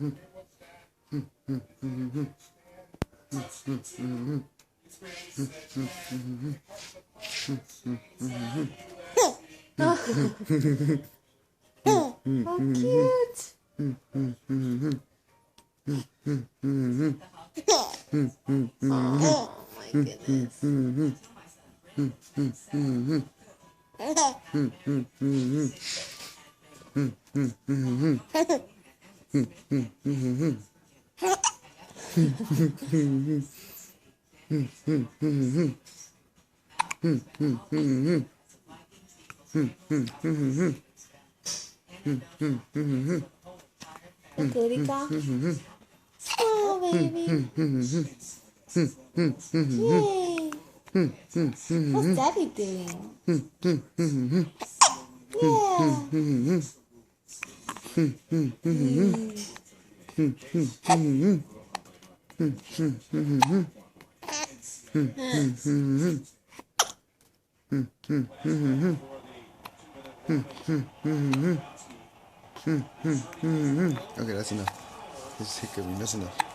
How cute! Oh my goodness. Kurika. Smile, baby. Yay. What's Daddy doing? Yeah. Okay, that's enough. This hickory, that's enough.